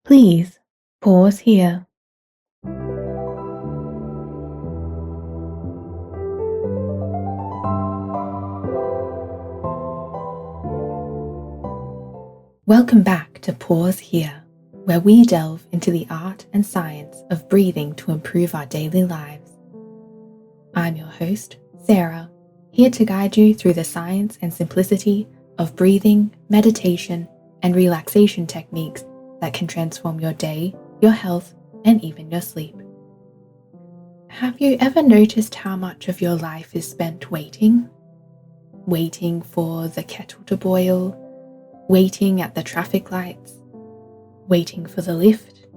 Please pause here. Welcome back to Pause Here, where we delve into the art and science of breathing to improve our daily lives. I'm your host, Sarah, here to guide you through the science and simplicity of breathing, meditation, and relaxation techniques that can transform your day, your health, and even your sleep. Have you ever noticed how much of your life is spent waiting? Waiting for the kettle to boil, waiting at the traffic lights, waiting for the lift,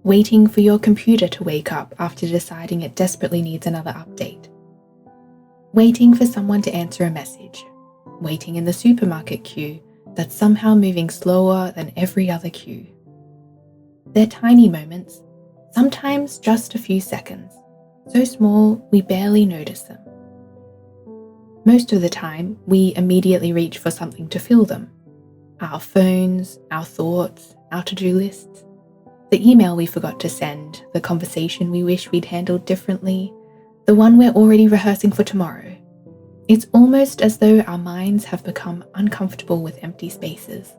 waiting for your computer to wake up after deciding it desperately needs another update, waiting for someone to answer a message, waiting in the supermarket queue that's somehow moving slower than every other queue. They're tiny moments, sometimes just a few seconds, so small we barely notice them. Most of the time, we immediately reach for something to fill them. Our phones, our thoughts, our to-do lists, the email we forgot to send, the conversation we wish we'd handled differently, the one we're already rehearsing for tomorrow. It's almost as though our minds have become uncomfortable with empty spaces.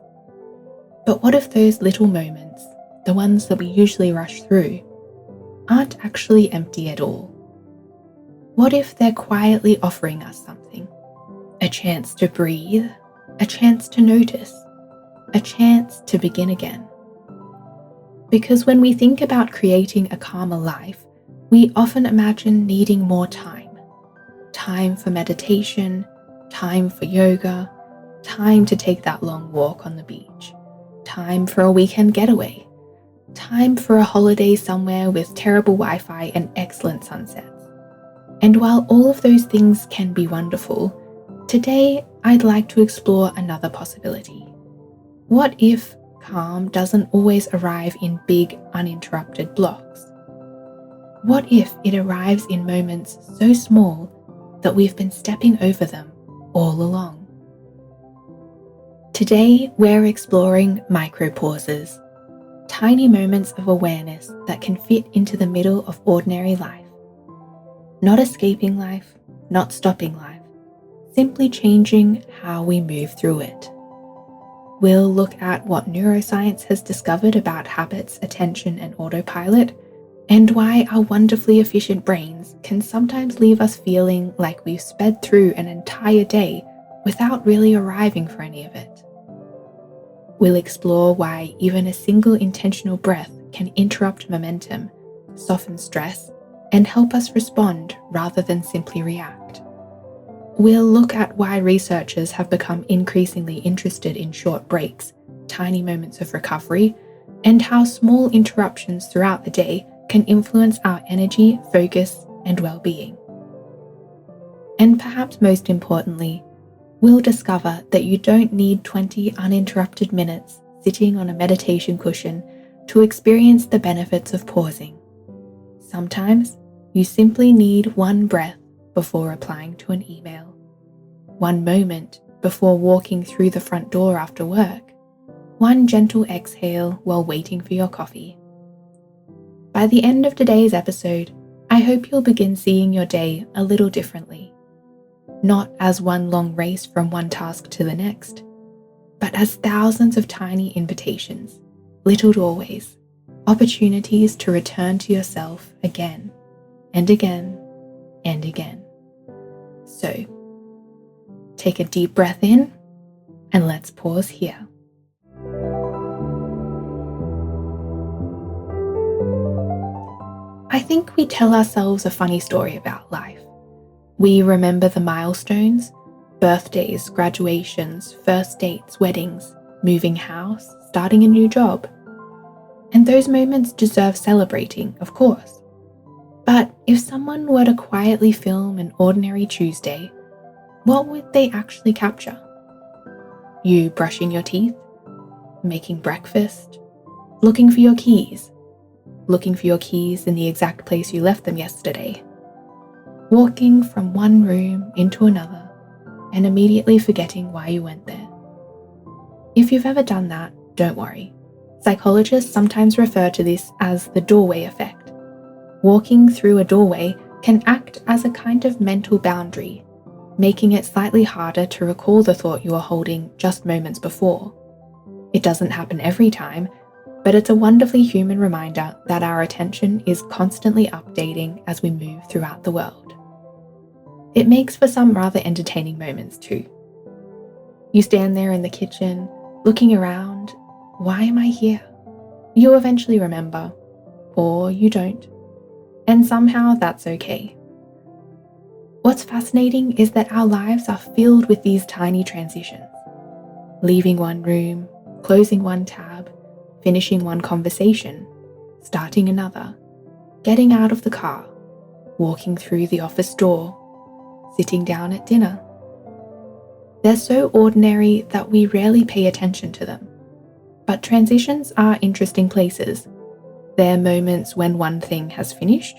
But what if those little moments, the ones that we usually rush through, aren't actually empty at all? What if they're quietly offering us something? A chance to breathe, a chance to notice, a chance to begin again. Because when we think about creating a calmer life, we often imagine needing more time. Time for meditation, time for yoga, time to take that long walk on the beach, time for a weekend getaway, time for a holiday somewhere with terrible Wi-Fi and excellent sunsets. And while all of those things can be wonderful, today I'd like to explore another possibility. What if calm doesn't always arrive in big, uninterrupted blocks? What if it arrives in moments so small that we've been stepping over them all along? Today, we're exploring micro-pauses, tiny moments of awareness that can fit into the middle of ordinary life. Not escaping life, not stopping life, simply changing how we move through it. We'll look at what neuroscience has discovered about habits, attention, and autopilot, and why our wonderfully efficient brains can sometimes leave us feeling like we've sped through an entire day without really arriving for any of it. We'll explore why even a single intentional breath can interrupt momentum, soften stress, and help us respond rather than simply react. We'll look at why researchers have become increasingly interested in short breaks, tiny moments of recovery, and how small interruptions throughout the day can influence our energy, focus, and well-being. And perhaps most importantly, we'll discover that you don't need 20 uninterrupted minutes sitting on a meditation cushion to experience the benefits of pausing. Sometimes you simply need one breath before replying to an email, one moment before walking through the front door after work, one gentle exhale while waiting for your coffee. By the end of today's episode, I hope you'll begin seeing your day a little differently, not as one long race from one task to the next, but as thousands of tiny invitations, little doorways, opportunities to return to yourself again and again and again. So, take a deep breath in and let's pause here. I think we tell ourselves a funny story about life. We remember the milestones, birthdays, graduations, first dates, weddings, moving house, starting a new job. And those moments deserve celebrating, of course. But if someone were to quietly film an ordinary Tuesday, what would they actually capture? You brushing your teeth, making breakfast, looking for your keys in the exact place you left them yesterday, walking from one room into another and immediately forgetting why you went there. If you've ever done that, don't worry. Psychologists sometimes refer to this as the doorway effect. Walking through a doorway can act as a kind of mental boundary, making it slightly harder to recall the thought you were holding just moments before. It doesn't happen every time, but it's a wonderfully human reminder that our attention is constantly updating as we move throughout the world. It makes for some rather entertaining moments too. You stand there in the kitchen, looking around. Why am I here? You'll eventually remember, or you don't. And somehow that's okay. What's fascinating is that our lives are filled with these tiny transitions. Leaving one room, closing one tab, finishing one conversation, starting another, getting out of the car, walking through the office door, sitting down at dinner. They're so ordinary that we rarely pay attention to them. But transitions are interesting places. They're moments when one thing has finished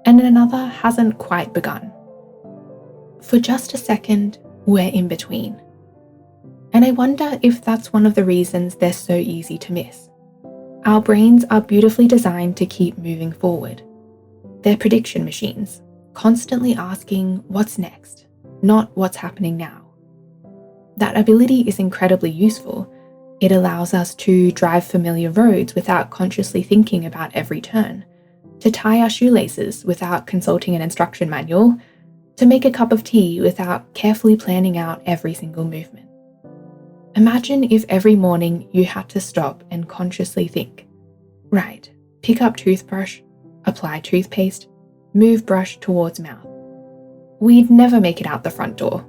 and another hasn't quite begun. For just a second, we're in between. And I wonder if that's one of the reasons they're so easy to miss. Our brains are beautifully designed to keep moving forward. They're prediction machines, constantly asking what's next, not what's happening now. That ability is incredibly useful. It allows us to drive familiar roads without consciously thinking about every turn, to tie our shoelaces without consulting an instruction manual, to make a cup of tea without carefully planning out every single movement. Imagine if every morning you had to stop and consciously think, right, pick up toothbrush, apply toothpaste, move brush towards mouth. We'd never make it out the front door.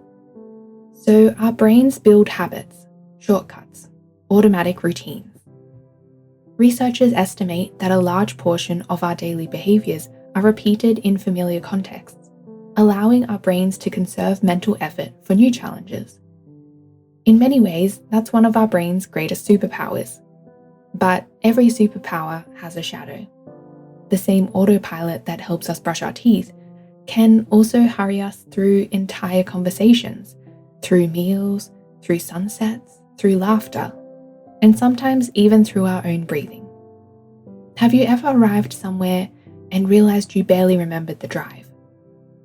So our brains build habits, shortcuts, automatic routines. Researchers estimate that a large portion of our daily behaviors are repeated in familiar contexts, allowing our brains to conserve mental effort for new challenges. In many ways, that's one of our brain's greatest superpowers. But every superpower has a shadow. The same autopilot that helps us brush our teeth can also hurry us through entire conversations, through meals, through sunsets, through laughter, and sometimes even through our own breathing. Have you ever arrived somewhere and realized you barely remembered the drive?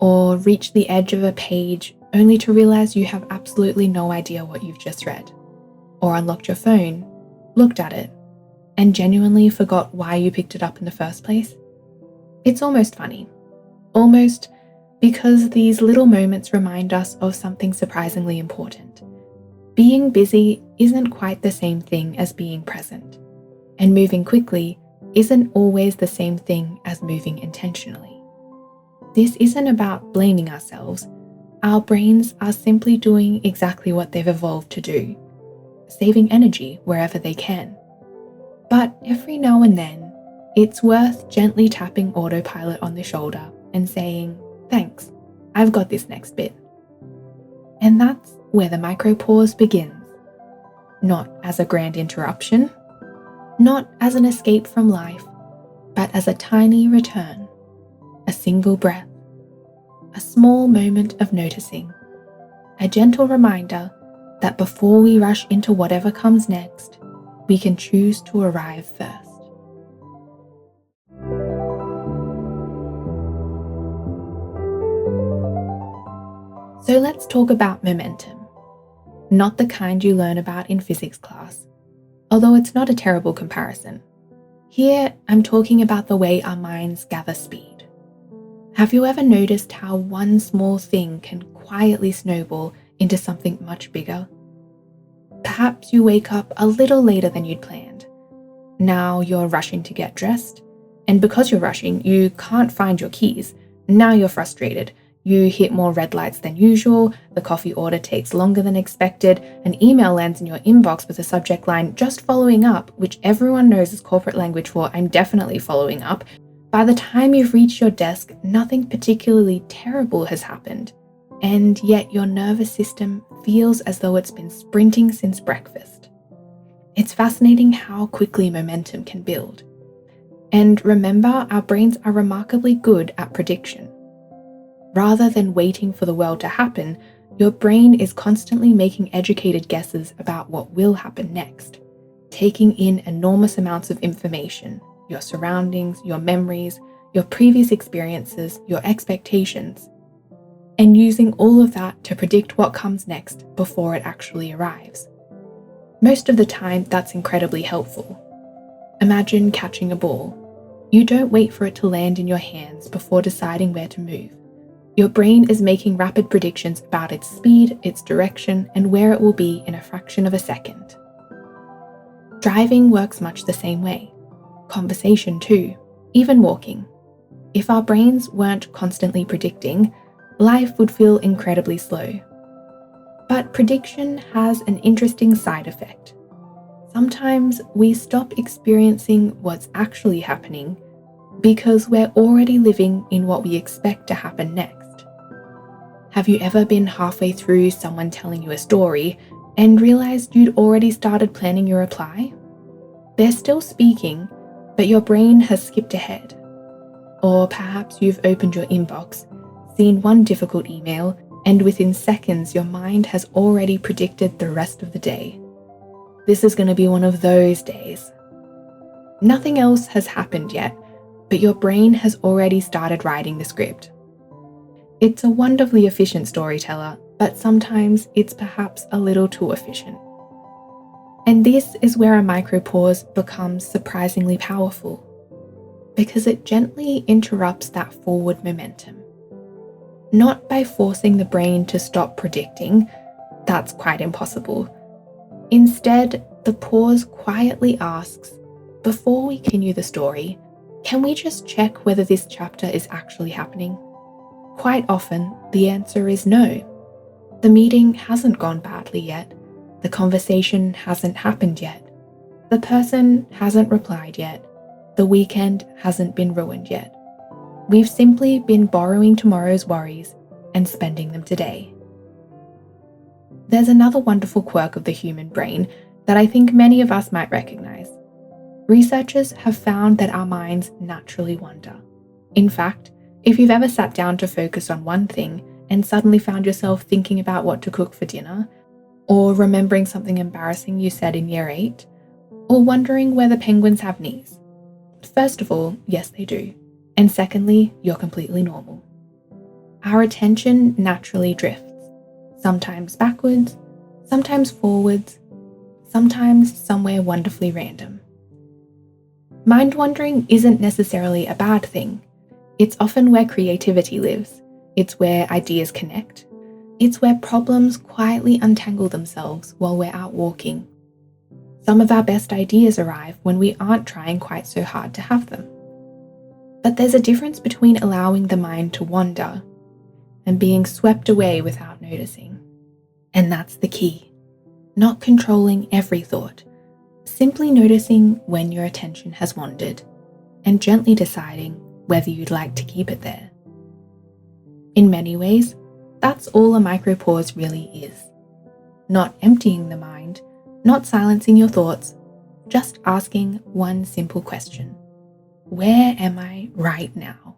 Or reached the edge of a page only to realize you have absolutely no idea what you've just read? Or unlocked your phone, looked at it, and genuinely forgot why you picked it up in the first place? It's almost funny. Almost because these little moments remind us of something surprisingly important. Being busy isn't quite the same thing as being present, and moving quickly isn't always the same thing as moving intentionally. This isn't about blaming ourselves. Our brains are simply doing exactly what they've evolved to do, saving energy wherever they can. But every now and then, it's worth gently tapping autopilot on the shoulder and saying, thanks, I've got this next bit. And that's where the micro pause begins. Not as a grand interruption, not as an escape from life, but as a tiny return, a single breath, a small moment of noticing, a gentle reminder that before we rush into whatever comes next, we can choose to arrive first. So let's talk about momentum. Not the kind you learn about in physics class, although it's not a terrible comparison. Here, I'm talking about the way our minds gather speed. Have you ever noticed how one small thing can quietly snowball into something much bigger? Perhaps you wake up a little later than you'd planned. Now you're rushing to get dressed, and because you're rushing, you can't find your keys. Now you're frustrated. You hit more red lights than usual, the coffee order takes longer than expected, an email lands in your inbox with a subject line, just following up, which everyone knows is corporate language for I'm definitely following up. By the time you've reached your desk, nothing particularly terrible has happened, and yet your nervous system feels as though it's been sprinting since breakfast. It's fascinating how quickly momentum can build. And remember, our brains are remarkably good at prediction. Rather than waiting for the world to happen, your brain is constantly making educated guesses about what will happen next. taking in enormous amounts of information, your surroundings, your memories, your previous experiences, your expectations, and using all of that to predict what comes next before it actually arrives. Most of the time, that's incredibly helpful. Imagine catching a ball. You don't wait for it to land in your hands before deciding where to move. Your brain is making rapid predictions about its speed, its direction, and where it will be in a fraction of a second. Driving works much the same way. Conversation too, even walking. If our brains weren't constantly predicting, life would feel incredibly slow. But prediction has an interesting side effect. Sometimes we stop experiencing what's actually happening because we're already living in what we expect to happen next. Have you ever been halfway through someone telling you a story and realized you'd already started planning your reply? They're still speaking, but your brain has skipped ahead. Or perhaps you've opened your inbox, seen one difficult email, and within seconds your mind has already predicted the rest of the day. This is going to be one of those days. Nothing else has happened yet, but your brain has already started writing the script. It's a wonderfully efficient storyteller, but sometimes it's perhaps a little too efficient. And this is where a micropause becomes surprisingly powerful, because it gently interrupts that forward momentum. Not by forcing the brain to stop predicting, that's quite impossible. Instead, the pause quietly asks, before we continue the story, can we just check whether this chapter is actually happening? Quite often, the answer is no. The meeting hasn't gone badly yet. The conversation hasn't happened yet. The person hasn't replied yet. The weekend hasn't been ruined yet. We've simply been borrowing tomorrow's worries and spending them today. There's another wonderful quirk of the human brain that I think many of us might recognize. Researchers have found that our minds naturally wander. In fact, if you've ever sat down to focus on one thing and suddenly found yourself thinking about what to cook for dinner, or remembering something embarrassing you said in year 8, or wondering whether penguins have knees. First of all, yes they do. And secondly, you're completely normal. Our attention naturally drifts, sometimes backwards, sometimes forwards, sometimes somewhere wonderfully random. Mind wandering isn't necessarily a bad thing. It's often where creativity lives. It's where ideas connect. It's where problems quietly untangle themselves while we're out walking. Some of our best ideas arrive when we aren't trying quite so hard to have them. But there's a difference between allowing the mind to wander and being swept away without noticing. And that's the key. Not controlling every thought, simply noticing when your attention has wandered and gently deciding whether you'd like to keep it there. In many ways, that's all a micropause really is. Not emptying the mind, not silencing your thoughts, just asking one simple question. Where am I right now?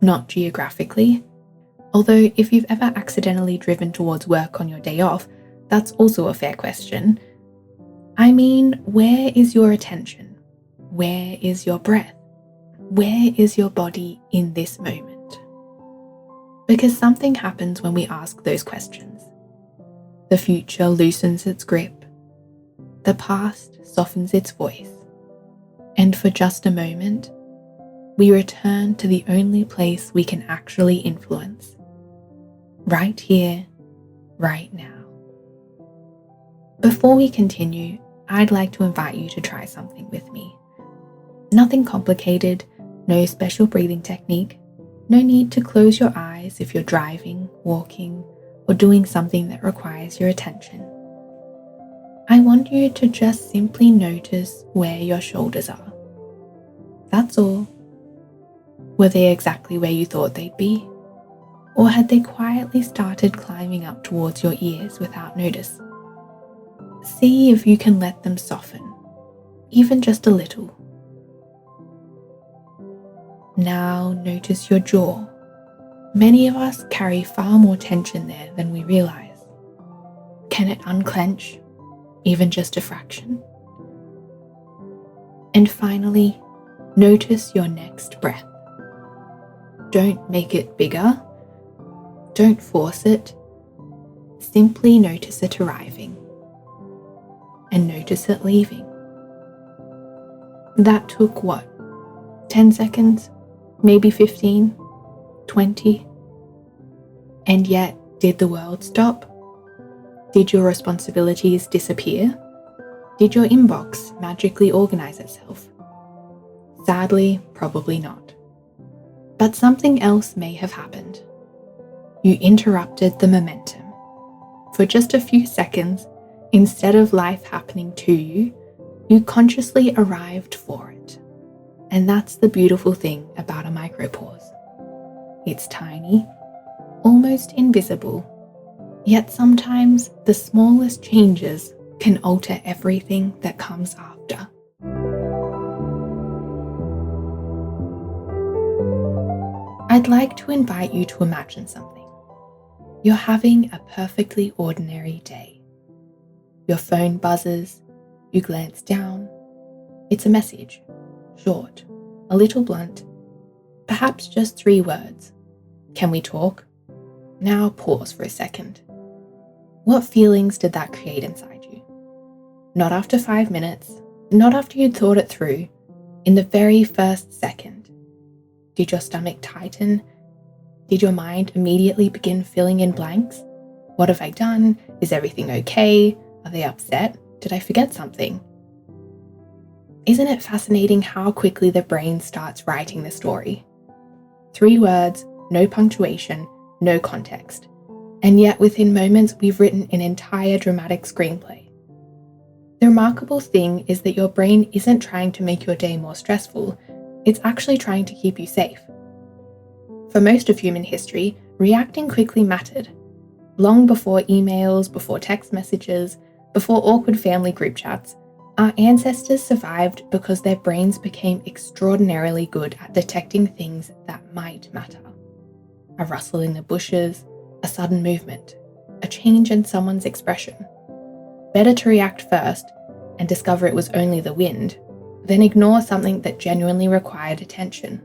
Not geographically. Although if you've ever accidentally driven towards work on your day off, that's also a fair question. I mean, where is your attention? Where is your breath? Where is your body in this moment? Because something happens when we ask those questions. The future loosens its grip. The past softens its voice. And for just a moment, we return to the only place we can actually influence. Right here, right now. Before we continue, I'd like to invite you to try something with me. Nothing complicated, no special breathing technique, no need to close your eyes if you're driving, walking, or doing something that requires your attention. I want you to just simply notice where your shoulders are. That's all. Were they exactly where you thought they'd be? Or had they quietly started climbing up towards your ears without notice? See if you can let them soften, even just a little. Now notice your jaw. Many of us carry far more tension there than we realize. Can it unclench, even just a fraction? And finally, notice your next breath. Don't make it bigger. Don't force it. Simply notice it arriving and notice it leaving. That took what? 10 seconds? Maybe 15? 20? And yet, did the world stop? Did your responsibilities disappear? Did your inbox magically organize itself? Sadly, probably not. But something else may have happened. You interrupted the momentum. For just a few seconds, instead of life happening to you, you consciously arrived for it. And that's the beautiful thing about a micropause. It's tiny, almost invisible, yet sometimes the smallest changes can alter everything that comes after. I'd like to invite you to imagine something. You're having a perfectly ordinary day. Your phone buzzes, you glance down. It's a message, short, a little blunt, perhaps just 3 words. Can we talk? Now pause for a second. What feelings did that create inside you? Not after 5 minutes, not after you'd thought it through, in the very first second. Did your stomach tighten? Did your mind immediately begin filling in blanks? What have I done? Is everything okay? Are they upset? Did I forget something? Isn't it fascinating how quickly the brain starts writing the story? 3 words, no punctuation, no context. And yet within moments we've written an entire dramatic screenplay. The remarkable thing is that your brain isn't trying to make your day more stressful, it's actually trying to keep you safe. For most of human history, reacting quickly mattered. Long before emails, before text messages, before awkward family group chats, our ancestors survived because their brains became extraordinarily good at detecting things that might matter. A rustle in the bushes, a sudden movement, a change in someone's expression. Better to react first and discover it was only the wind, than ignore something that genuinely required attention.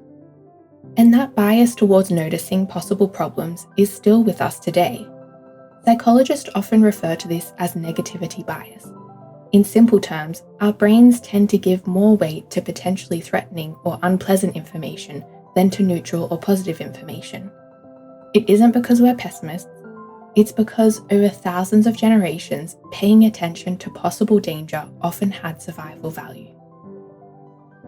And that bias towards noticing possible problems is still with us today. Psychologists often refer to this as negativity bias. In simple terms, our brains tend to give more weight to potentially threatening or unpleasant information than to neutral or positive information. It isn't because we're pessimists, it's because over thousands of generations, paying attention to possible danger often had survival value.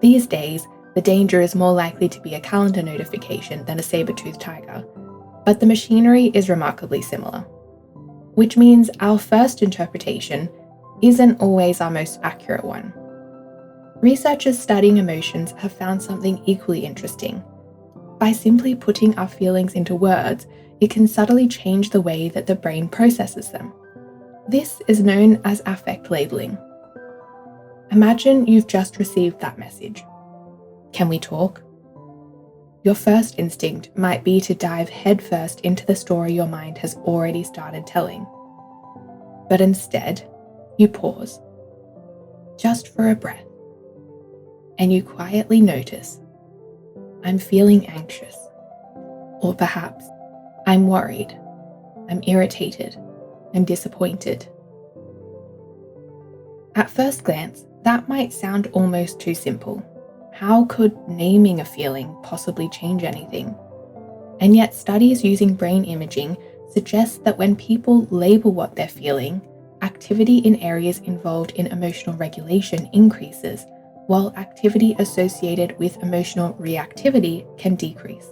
These days, the danger is more likely to be a calendar notification than a saber-toothed tiger, but the machinery is remarkably similar. Which means our first interpretation isn't always our most accurate one. Researchers studying emotions have found something equally interesting. By simply putting our feelings into words, it can subtly change the way that the brain processes them. This is known as affect labeling. Imagine you've just received that message. Can we talk? Your first instinct might be to dive headfirst into the story your mind has already started telling. But instead, you pause, just for a breath, and you quietly notice, I'm feeling anxious, or perhaps I'm worried, I'm irritated, I'm disappointed. At first glance, that might sound almost too simple. How could naming a feeling possibly change anything? And yet studies using brain imaging suggest that when people label what they're feeling, activity in areas involved in emotional regulation increases, while activity associated with emotional reactivity can decrease.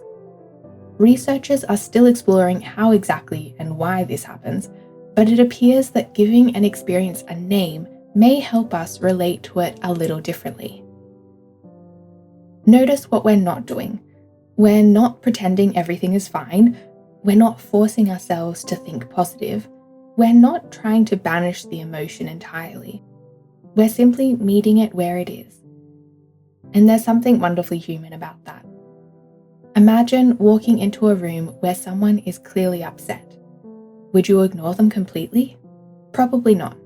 Researchers are still exploring how exactly and why this happens, but it appears that giving an experience a name may help us relate to it a little differently. Notice what we're not doing. We're not pretending everything is fine. We're not forcing ourselves to think positive. We're not trying to banish the emotion entirely. We're simply meeting it where it is. And there's something wonderfully human about that. Imagine walking into a room where someone is clearly upset. Would you ignore them completely? Probably not.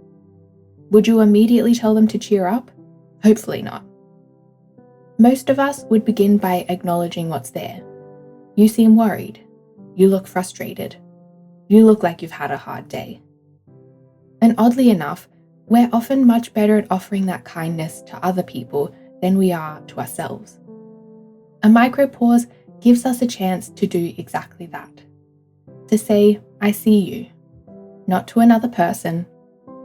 Would you immediately tell them to cheer up? Hopefully not. Most of us would begin by acknowledging what's there. You seem worried. You look frustrated. You look like you've had a hard day. And oddly enough, we're often much better at offering that kindness to other people than we are to ourselves. A micropause gives us a chance to do exactly that. To say, I see you, not to another person,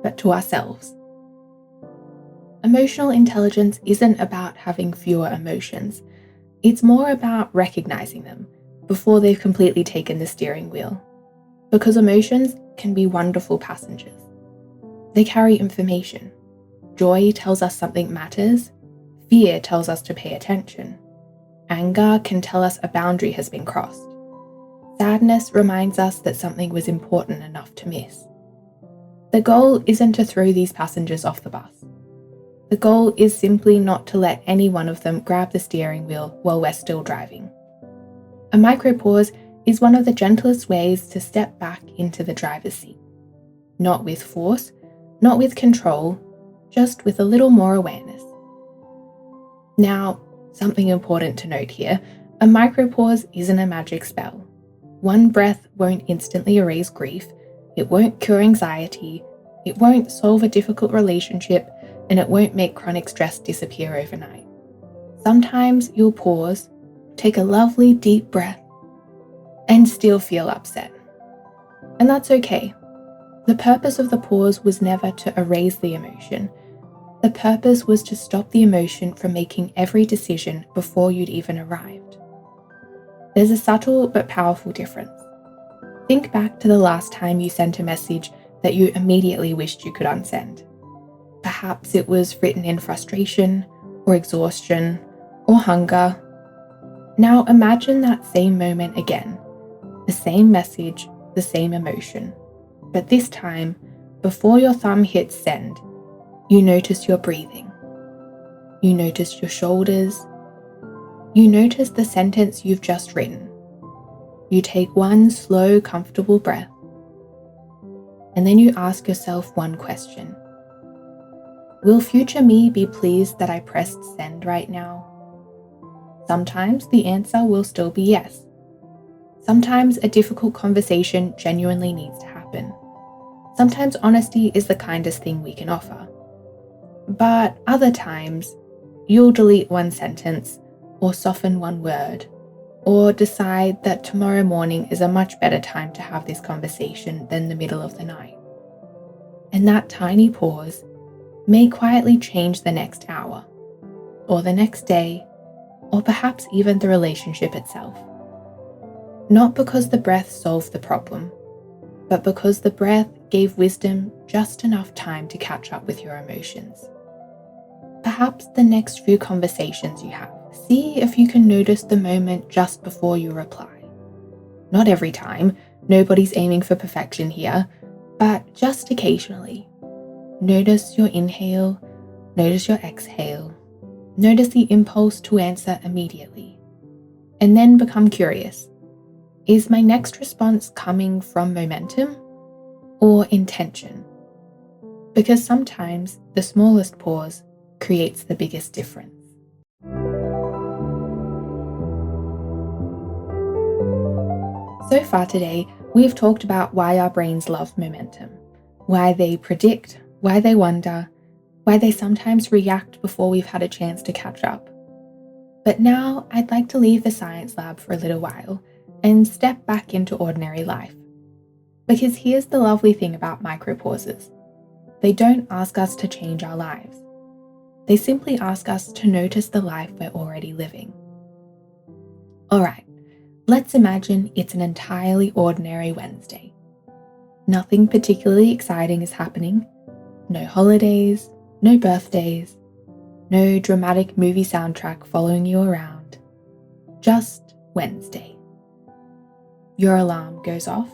but to ourselves. Emotional intelligence isn't about having fewer emotions. It's more about recognizing them before they've completely taken the steering wheel. Because emotions can be wonderful passengers. They carry information. Joy tells us something matters. Fear tells us to pay attention. Anger can tell us a boundary has been crossed. Sadness reminds us that something was important enough to miss. The goal isn't to throw these passengers off the bus. The goal is simply not to let any one of them grab the steering wheel while we're still driving. A micropause is one of the gentlest ways to step back into the driver's seat. Not with force, not with control, just with a little more awareness. Now, something important to note here, a micropause isn't a magic spell. One breath won't instantly erase grief, it won't cure anxiety, it won't solve a difficult relationship, and it won't make chronic stress disappear overnight. Sometimes you'll pause, take a lovely deep breath, and still feel upset. And that's okay. The purpose of the pause was never to erase the emotion. The purpose was to stop the emotion from making every decision before you'd even arrived. There's a subtle but powerful difference. Think back to the last time you sent a message that you immediately wished you could unsend. Perhaps it was written in frustration, or exhaustion, or hunger. Now imagine that same moment again. The same message, the same emotion. But this time, before your thumb hits send, you notice your breathing. You notice your shoulders. You notice the sentence you've just written. You take one slow, comfortable breath. And then you ask yourself one question. Will future me be pleased that I pressed send right now? Sometimes the answer will still be yes. Sometimes a difficult conversation genuinely needs to happen. Sometimes honesty is the kindest thing we can offer. But other times, you'll delete one sentence, or soften one word, or decide that tomorrow morning is a much better time to have this conversation than the middle of the night. And that tiny pause may quietly change the next hour, or the next day, or perhaps even the relationship itself. Not because the breath solved the problem, but because the breath gave wisdom just enough time to catch up with your emotions. Perhaps the next few conversations you have, see if you can notice the moment just before you reply. Not every time, nobody's aiming for perfection here, but just occasionally. Notice your inhale, notice your exhale, notice the impulse to answer immediately, and then become curious. Is my next response coming from momentum or intention? Because sometimes the smallest pause creates the biggest difference. So far today, we've talked about why our brains love momentum, why they predict, why they wonder, why they sometimes react before we've had a chance to catch up. But now I'd like to leave the science lab for a little while and step back into ordinary life. Because here's the lovely thing about micropauses. They don't ask us to change our lives. They simply ask us to notice the life we're already living. Alright, let's imagine it's an entirely ordinary Wednesday. Nothing particularly exciting is happening. No holidays, no birthdays, no dramatic movie soundtrack following you around. Just Wednesday. Your alarm goes off,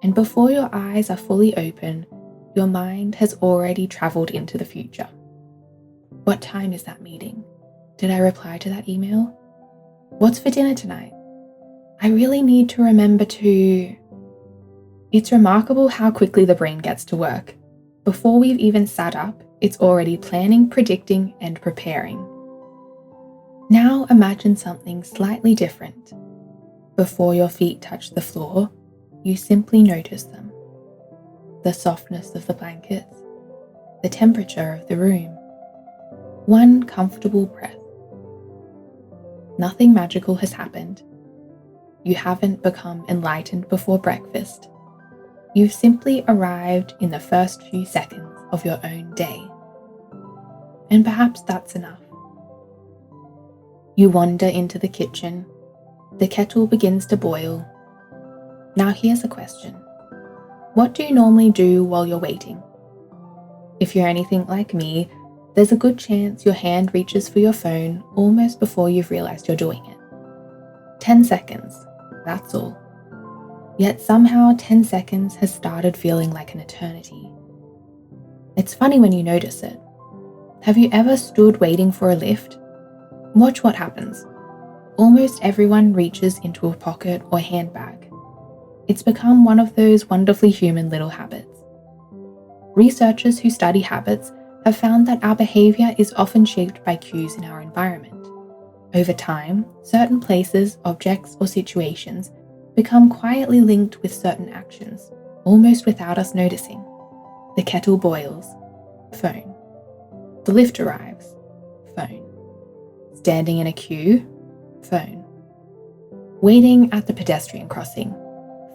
and before your eyes are fully open, your mind has already traveled into the future. What time is that meeting? Did I reply to that email? What's for dinner tonight? I really need to remember to... It's remarkable how quickly the brain gets to work. Before we've even sat up, it's already planning, predicting, and preparing. Now imagine something slightly different. Before your feet touch the floor, you simply notice them. The softness of the blankets, the temperature of the room. One comfortable breath. Nothing magical has happened. You haven't become enlightened before breakfast. You've simply arrived in the first few seconds of your own day. And perhaps that's enough. You wander into the kitchen. The kettle begins to boil. Now here's a question. What do you normally do while you're waiting? If you're anything like me, there's a good chance your hand reaches for your phone almost before you've realized you're doing it. 10 seconds, that's all. Yet somehow 10 seconds has started feeling like an eternity. It's funny when you notice it. Have you ever stood waiting for a lift? Watch what happens. Almost everyone reaches into a pocket or handbag. It's become one of those wonderfully human little habits. Researchers who study habits have found that our behavior is often shaped by cues in our environment. Over time, certain places, objects, or situations become quietly linked with certain actions, almost without us noticing. The kettle boils. Phone. The lift arrives. Phone. Standing in a queue. Phone. Waiting at the pedestrian crossing.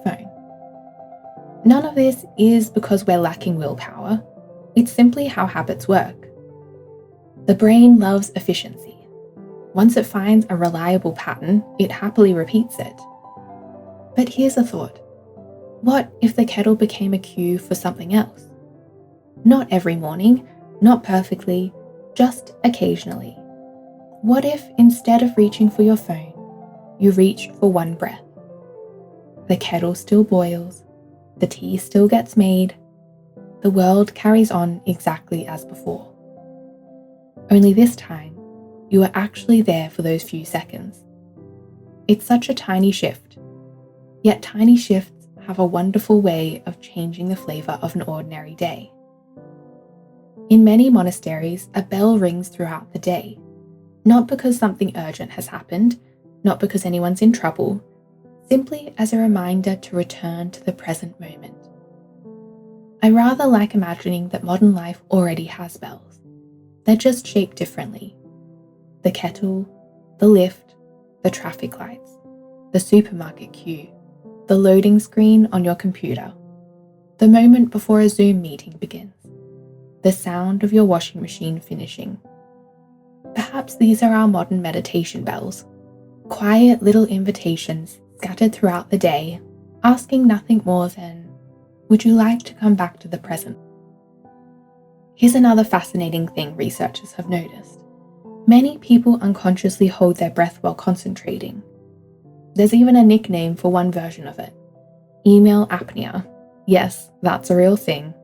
Phone. None of this is because we're lacking willpower. It's simply how habits work. The brain loves efficiency. Once it finds a reliable pattern, it happily repeats it. But here's a thought. What if the kettle became a cue for something else? Not every morning, not perfectly, just occasionally. What if instead of reaching for your phone, you reached for one breath? The kettle still boils, the tea still gets made, the world carries on exactly as before. Only this time, you are actually there for those few seconds. It's such a tiny shift, yet tiny shifts have a wonderful way of changing the flavour of an ordinary day. In many monasteries, a bell rings throughout the day, not because something urgent has happened, not because anyone's in trouble, simply as a reminder to return to the present moment. I rather like imagining that modern life already has bells. They're just shaped differently. The kettle, the lift, the traffic lights, the supermarket queue, the loading screen on your computer, the moment before a Zoom meeting begins, the sound of your washing machine finishing. Perhaps these are our modern meditation bells, quiet little invitations scattered throughout the day, asking nothing more than, would you like to come back to the present? Here's another fascinating thing researchers have noticed. Many people unconsciously hold their breath while concentrating. There's even a nickname for one version of it. Email apnea. Yes, that's a real thing.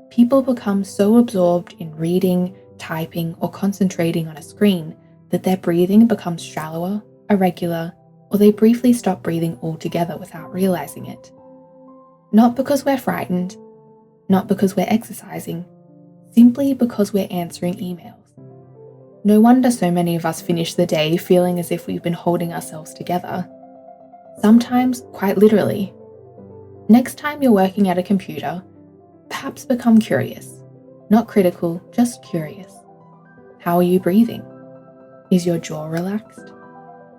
People become so absorbed in reading, typing, or concentrating on a screen that their breathing becomes shallower, irregular, or they briefly stop breathing altogether without realizing it. Not because we're frightened, not because we're exercising, simply because we're answering emails. No wonder so many of us finish the day feeling as if we've been holding ourselves together. Sometimes quite literally. Next time you're working at a computer, perhaps become curious. Not critical, just curious. How are you breathing? Is your jaw relaxed?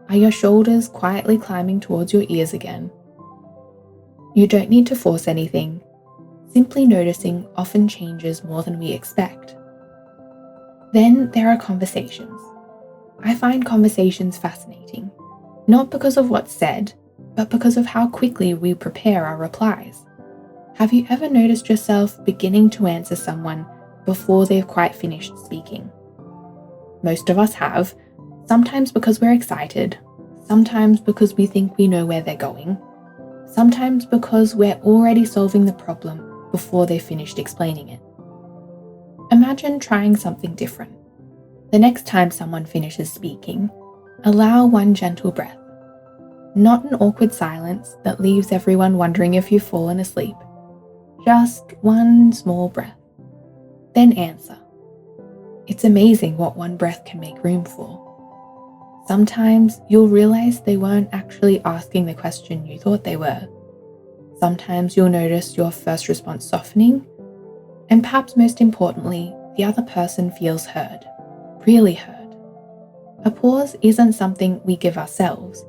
Are your shoulders quietly climbing towards your ears again? You don't need to force anything. Simply noticing often changes more than we expect. Then there are conversations. I find conversations fascinating, not because of what's said, but because of how quickly we prepare our replies. Have you ever noticed yourself beginning to answer someone before they've quite finished speaking? Most of us have, sometimes because we're excited, sometimes because we think we know where they're going, sometimes because we're already solving the problem before they've finished explaining it. Imagine trying something different. The next time someone finishes speaking, allow one gentle breath. Not an awkward silence that leaves everyone wondering if you've fallen asleep. Just one small breath. Then answer. It's amazing what one breath can make room for. Sometimes you'll realize they weren't actually asking the question you thought they were. Sometimes you'll notice your first response softening, and perhaps most importantly, the other person feels heard, really heard. A pause isn't something we give ourselves.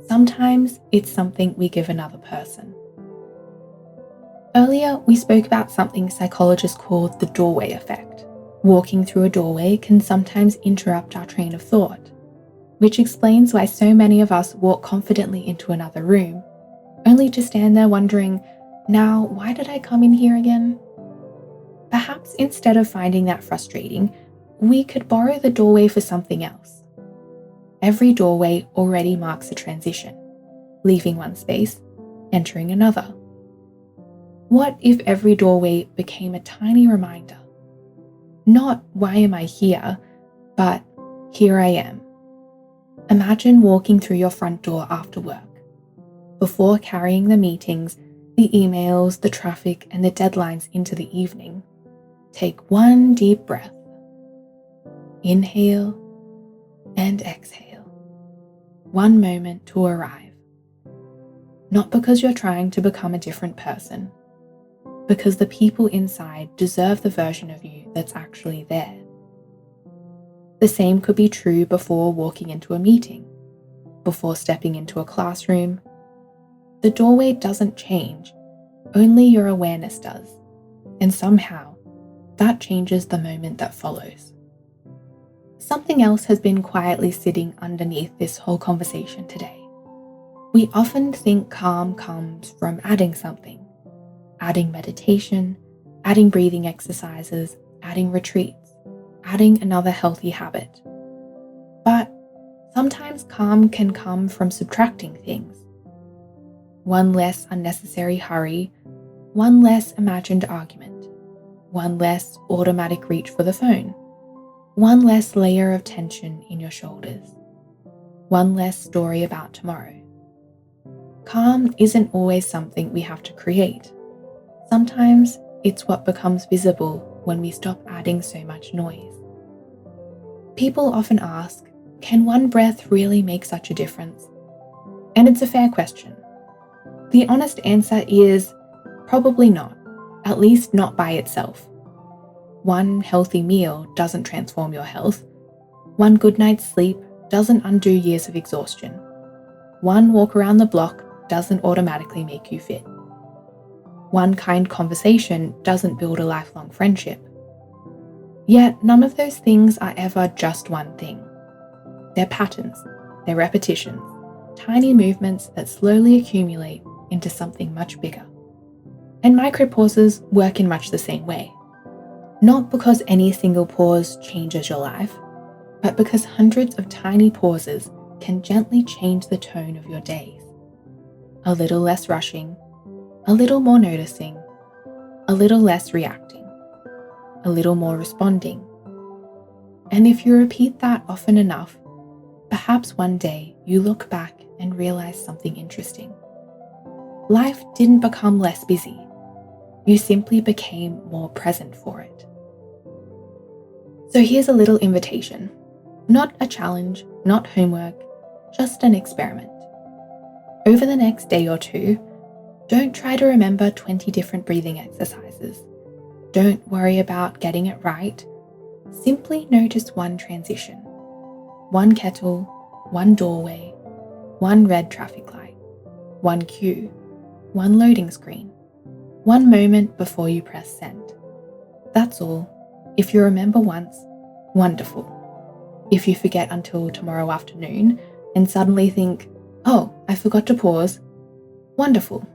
Sometimes it's something we give another person. Earlier, we spoke about something psychologists call the doorway effect. Walking through a doorway can sometimes interrupt our train of thought, which explains why so many of us walk confidently into another room, only to stand there wondering, now, why did I come in here again? Perhaps instead of finding that frustrating, we could borrow the doorway for something else. Every doorway already marks a transition, leaving one space, entering another. What if every doorway became a tiny reminder? Not why am I here, but here I am. Imagine walking through your front door after work. Before carrying the meetings, the emails, the traffic, and the deadlines into the evening, take one deep breath. Inhale and exhale. One moment to arrive. Not because you're trying to become a different person, because the people inside deserve the version of you that's actually there. The same could be true before walking into a meeting, before stepping into a classroom. The doorway doesn't change, only your awareness does, and somehow that changes the moment that follows. Something else has been quietly sitting underneath this whole conversation today. We often think calm comes from adding something. Adding meditation, adding breathing exercises, adding retreats, adding another healthy habit. But sometimes calm can come from subtracting things. One less unnecessary hurry, one less imagined argument, one less automatic reach for the phone, one less layer of tension in your shoulders, one less story about tomorrow. Calm isn't always something we have to create. Sometimes it's what becomes visible when we stop adding so much noise. People often ask, can one breath really make such a difference? And it's a fair question. The honest answer is probably not, at least not by itself. One healthy meal doesn't transform your health. One good night's sleep doesn't undo years of exhaustion. One walk around the block doesn't automatically make you fit. One kind conversation doesn't build a lifelong friendship. Yet none of those things are ever just one thing. They're patterns, they're repetitions, tiny movements that slowly accumulate into something much bigger. And micropauses work in much the same way. Not because any single pause changes your life, but because hundreds of tiny pauses can gently change the tone of your days. A little less rushing, a little more noticing, a little less reacting, a little more responding. And if you repeat that often enough, perhaps one day you look back and realize something interesting. Life didn't become less busy. You simply became more present for it. So here's a little invitation. Not a challenge, not homework, just an experiment. Over the next day or two, don't try to remember 20 different breathing exercises. Don't worry about getting it right. Simply notice one transition. One kettle, one doorway, one red traffic light, one cue, one loading screen, one moment before you press send. That's all. If you remember once, wonderful. If you forget until tomorrow afternoon and suddenly think, oh, I forgot to pause, wonderful.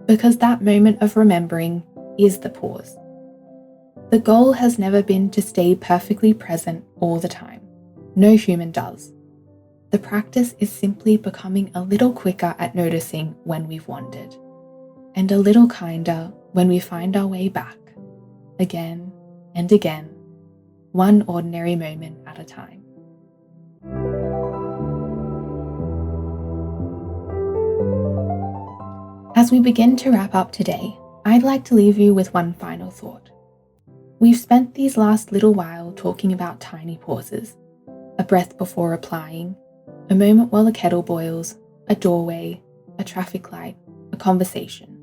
Because that moment of remembering is the pause. The goal has never been to stay perfectly present all the time. No human does. The practice is simply becoming a little quicker at noticing when we've wandered, and a little kinder when we find our way back, again and again, one ordinary moment at a time. As we begin to wrap up today, I'd like to leave you with one final thought. We've spent these last little while talking about tiny pauses, a breath before replying, A moment while a kettle boils, a doorway, a traffic light, a conversation.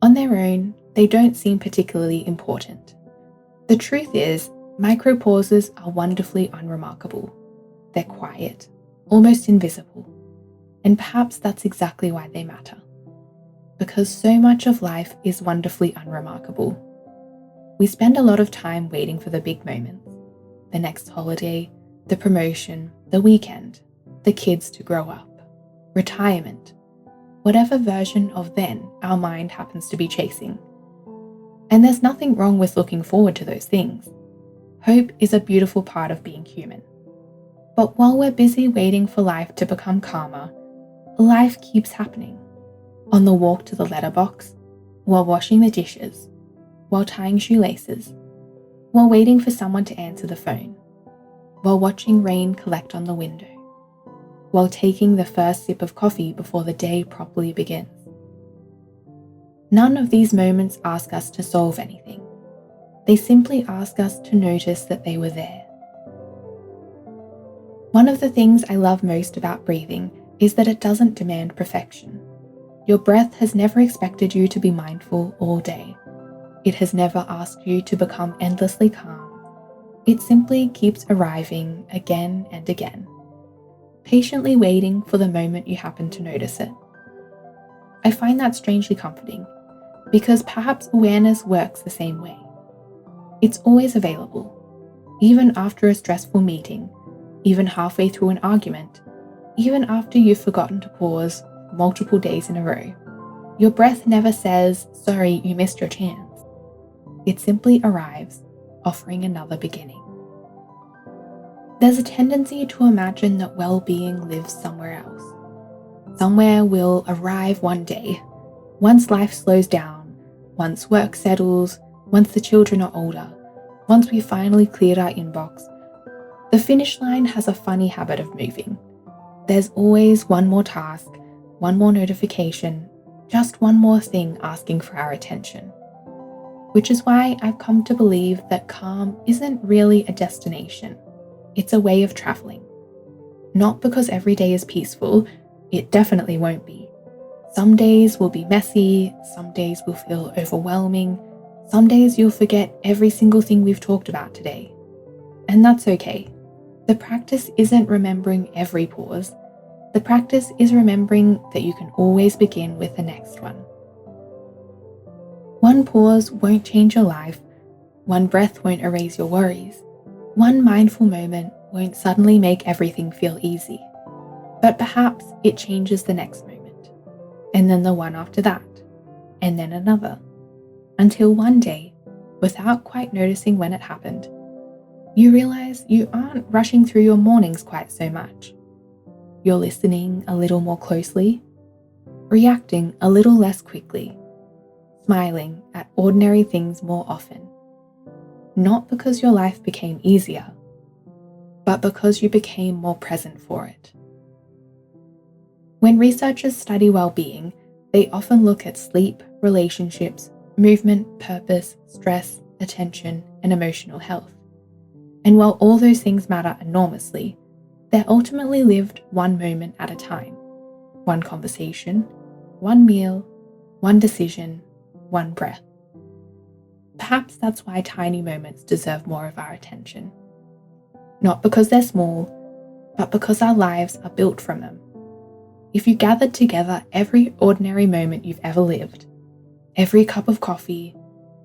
On their own, they don't seem particularly important. The truth is, micro pauses are wonderfully unremarkable. They're quiet, almost invisible, and perhaps that's exactly why they matter. Because so much of life is wonderfully unremarkable. We spend a lot of time waiting for the big moments, the next holiday, the promotion, the weekend, the kids to grow up, retirement, whatever version of then our mind happens to be chasing. And there's nothing wrong with looking forward to those things. Hope is a beautiful part of being human. But while we're busy waiting for life to become calmer, life keeps happening. On the walk to the letterbox, while washing the dishes, while tying shoelaces, while waiting for someone to answer the phone, while watching rain collect on the window, while taking the first sip of coffee before the day properly begins. None of these moments ask us to solve anything. They simply ask us to notice that they were there. One of the things I love most about breathing is that it doesn't demand perfection. Your breath has never expected you to be mindful all day. It has never asked you to become endlessly calm. It simply keeps arriving again and again, patiently waiting for the moment you happen to notice it. I find that strangely comforting, because perhaps awareness works the same way. It's always available, even after a stressful meeting, even halfway through an argument, even after you've forgotten to pause multiple days in a row. Your breath never says, "Sorry, you missed your chance." It simply arrives, offering another beginning. There's a tendency to imagine that well-being lives somewhere else. Somewhere we'll arrive one day, once life slows down, once work settles, once the children are older, once we finally cleared our inbox. The finish line has a funny habit of moving. There's always one more task, one more notification, just one more thing asking for our attention. Which is why I've come to believe that calm isn't really a destination. It's a way of traveling. Not because every day is peaceful, it definitely won't be. Some days will be messy, some days will feel overwhelming, some days you'll forget every single thing we've talked about today. And that's okay. The practice isn't remembering every pause. The practice is remembering that you can always begin with the next one. One pause won't change your life. One breath won't erase your worries. One mindful moment won't suddenly make everything feel easy. But perhaps it changes the next moment, and then the one after that, and then another, until one day, without quite noticing when it happened, you realize you aren't rushing through your mornings quite so much. You're listening a little more closely, reacting a little less quickly, smiling at ordinary things more often. Not because your life became easier, but because you became more present for it. When researchers study well-being, they often look at sleep, relationships, movement, purpose, stress, attention, and emotional health. And while all those things matter enormously, they're ultimately lived one moment at a time. One conversation, one meal, one decision, one breath. Perhaps that's why tiny moments deserve more of our attention. Not because they're small, but because our lives are built from them. If you gathered together every ordinary moment you've ever lived, every cup of coffee,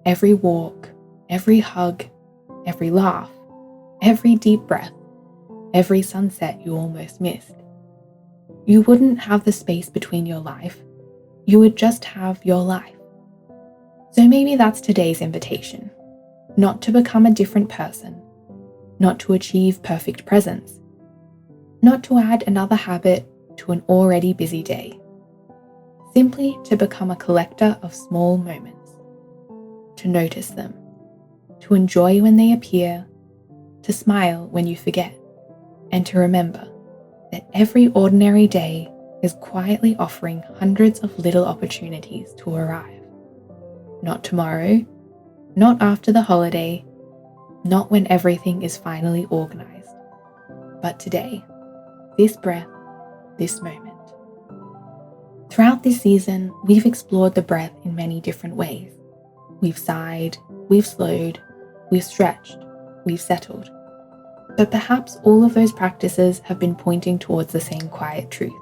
every walk, every hug, every laugh, every deep breath, every sunset you almost missed, you wouldn't have the space between your life. You would just have your life. So maybe that's today's invitation. Not to become a different person, not to achieve perfect presence, not to add another habit to an already busy day. Simply to become a collector of small moments, to notice them, to enjoy when they appear, to smile when you forget, and to remember that every ordinary day is quietly offering hundreds of little opportunities to arrive. Not tomorrow, not after the holiday, not when everything is finally organized, but today. this breath, this moment. Throughout this season, we've explored the breath in many different ways. We've sighed, we've slowed, we've stretched, we've settled. But perhaps all of those practices have been pointing towards the same quiet truth.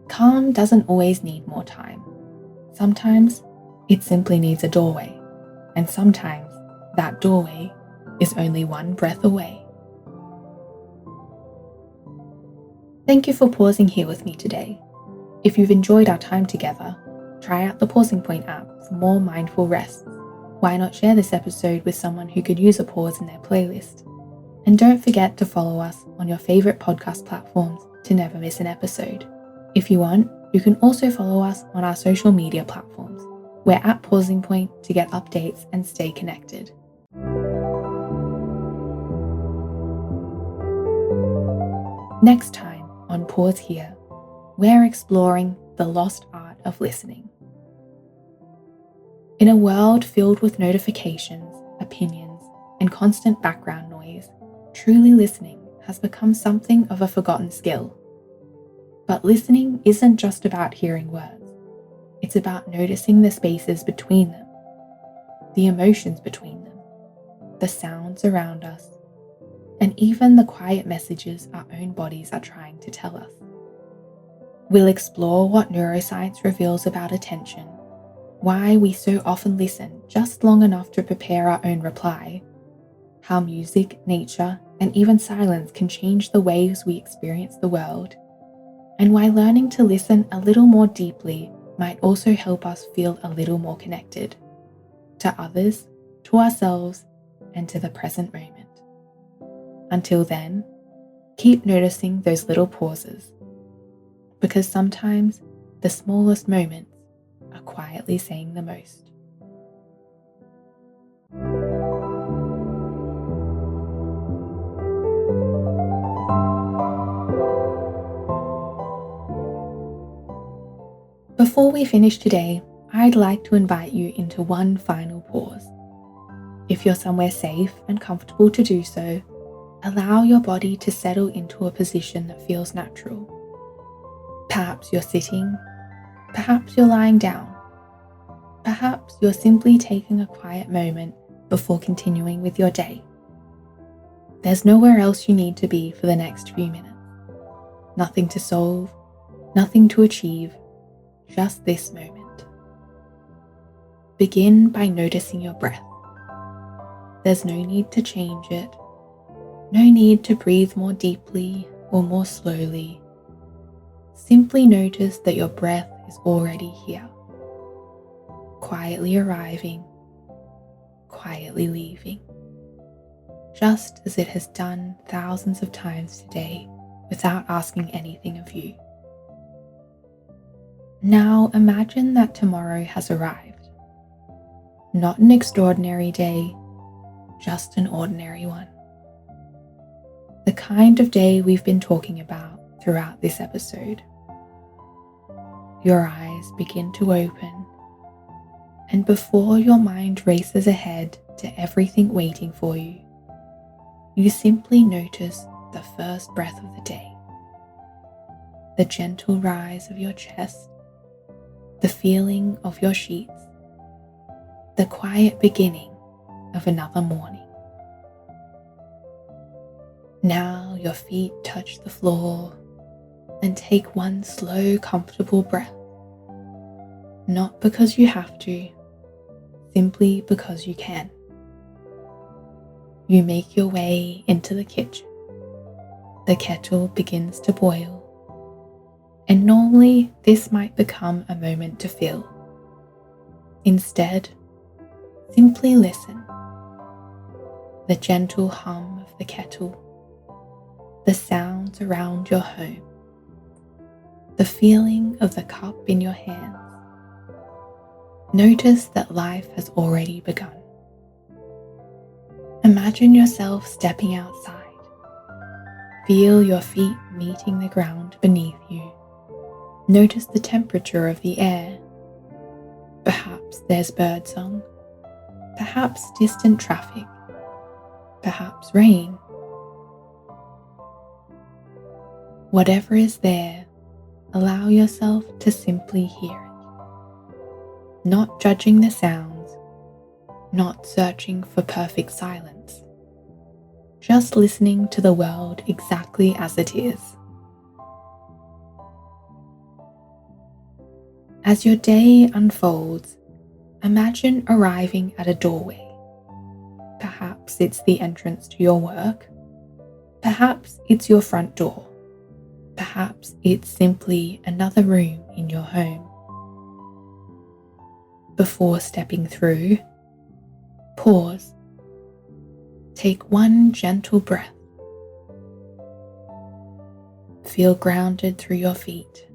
Calm doesn't always need more time. Sometimes it simply needs a doorway, and sometimes that doorway is only one breath away. Thank you for pausing here with me today. If you've enjoyed our time together, try out the Pausing Point app for more mindful rests. Why not share this episode with someone who could use a pause in their playlist? And don't forget to follow us on your favorite podcast platforms to never miss an episode. If you want, you can also follow us on our social media platforms. We're at Pausing Point to get updates and stay connected. Next time on Pause Here, we're exploring the lost art of listening. In a world filled with notifications, opinions, and constant background noise, truly listening has become something of a forgotten skill. But listening isn't just about hearing words. It's about noticing the spaces between them, the emotions between them, the sounds around us, and even the quiet messages our own bodies are trying to tell us. We'll explore what neuroscience reveals about attention, why we so often listen just long enough to prepare our own reply, how music, nature, and even silence can change the ways we experience the world, and why learning to listen a little more deeply might also help us feel a little more connected to others, to ourselves, and to the present moment. Until then, keep noticing those little pauses, because sometimes the smallest moments are quietly saying the most. Before we finish today, I'd like to invite you into one final pause. If you're somewhere safe and comfortable to do so, allow your body to settle into a position that feels natural. Perhaps you're sitting, perhaps you're lying down, perhaps you're simply taking a quiet moment before continuing with your day. There's nowhere else you need to be for the next few minutes. Nothing to solve, nothing to achieve, just this moment. Begin by noticing your breath. There's no need to change it, no need to breathe more deeply or more slowly. Simply notice that your breath is already here, quietly arriving, quietly leaving, just as it has done thousands of times today without asking anything of you. Now imagine that tomorrow has arrived. Not an extraordinary day, just an ordinary one. The kind of day we've been talking about throughout this episode. Your eyes begin to open, and before your mind races ahead to everything waiting for you, you simply notice the first breath of the day, the gentle rise of your chest, the feeling of your sheets, the quiet beginning of another morning. Now your feet touch the floor and take one slow, comfortable breath. Not because you have to, simply because you can. You make your way into the kitchen. The kettle begins to boil, and normally this might become a moment to fill. Instead, simply listen. The gentle hum of the kettle, the sounds around your home, the feeling of the cup in your hands. Notice that life has already begun. Imagine yourself stepping outside. Feel your feet meeting the ground beneath you. Notice the temperature of the air. Perhaps there's birdsong, perhaps distant traffic, perhaps rain. Whatever is there, allow yourself to simply hear it, not judging the sounds, not searching for perfect silence, just listening to the world exactly as it is. As your day unfolds, imagine arriving at a doorway. Perhaps it's the entrance to your work. Perhaps it's your front door. Perhaps it's simply another room in your home. Before stepping through, pause. Take one gentle breath. Feel grounded through your feet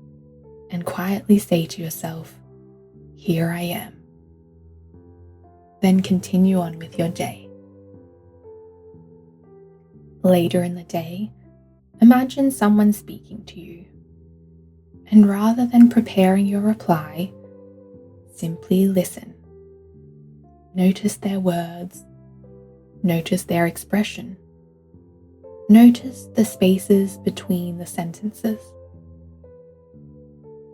and quietly say to yourself, "Here I am." Then continue on with your day. Later in the day, imagine someone speaking to you. And rather than preparing your reply, simply listen. Notice their words. Notice their expression. Notice the spaces between the sentences.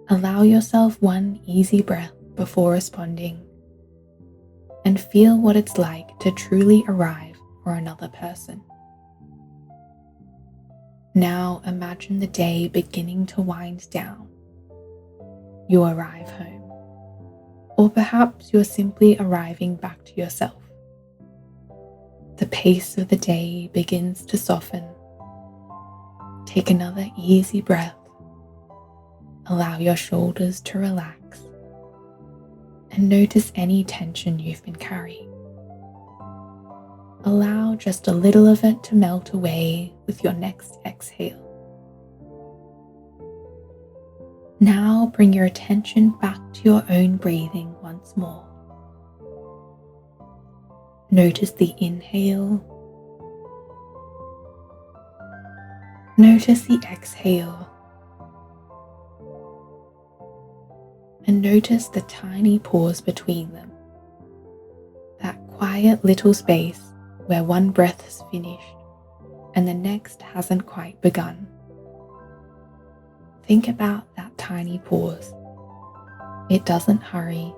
Allow yourself one easy breath before responding, and feel what it's like to truly arrive for another person. Now imagine the day beginning to wind down. You arrive home, or perhaps you're simply arriving back to yourself. The pace of the day begins to soften. Take another easy breath. Allow your shoulders to relax, and notice any tension you've been carrying. Allow just a little of it to melt away with your next exhale. Now bring your attention back to your own breathing once more. Notice the inhale. Notice the exhale. And notice the tiny pause between them. That quiet little space where one breath is finished and the next hasn't quite begun. Think about that tiny pause. It doesn't hurry.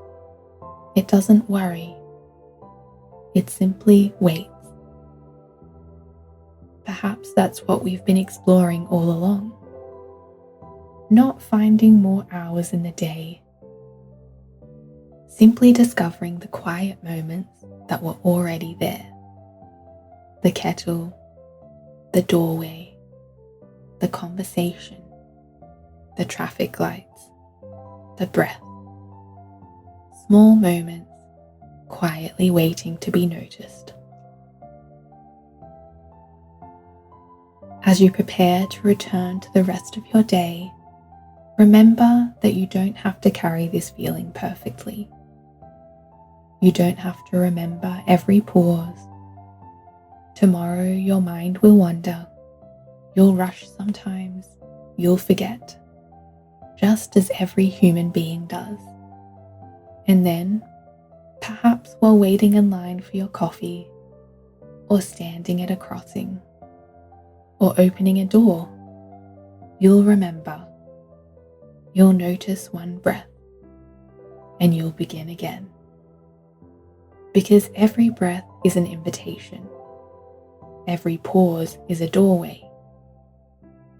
It doesn't worry. It simply waits. Perhaps that's what we've been exploring all along. Not finding more hours in the day. Simply discovering the quiet moments that were already there. The kettle, the doorway, the conversation, the traffic lights, the breath. Small moments quietly waiting to be noticed. As you prepare to return to the rest of your day, remember that you don't have to carry this feeling perfectly. You don't have to remember every pause. Tomorrow your mind will wander. You'll rush sometimes. You'll forget. Just as every human being does. And then, perhaps while waiting in line for your coffee, or standing at a crossing, or opening a door, you'll remember. You'll notice one breath, and you'll begin again. Because every breath is an invitation. Every pause is a doorway.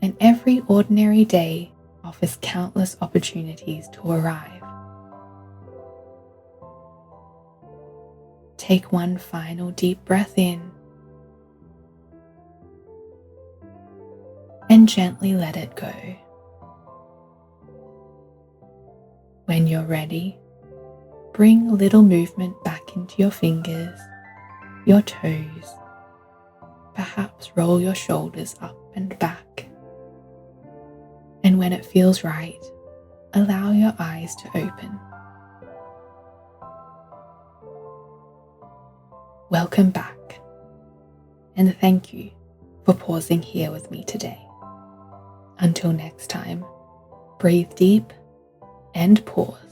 And every ordinary day offers countless opportunities to arrive. Take one final deep breath in and gently let it go. When you're ready, bring a little movement back into your fingers, your toes. Perhaps roll your shoulders up and back. And when it feels right, allow your eyes to open. Welcome back, and thank you for pausing here with me today. Until next time, breathe deep and pause.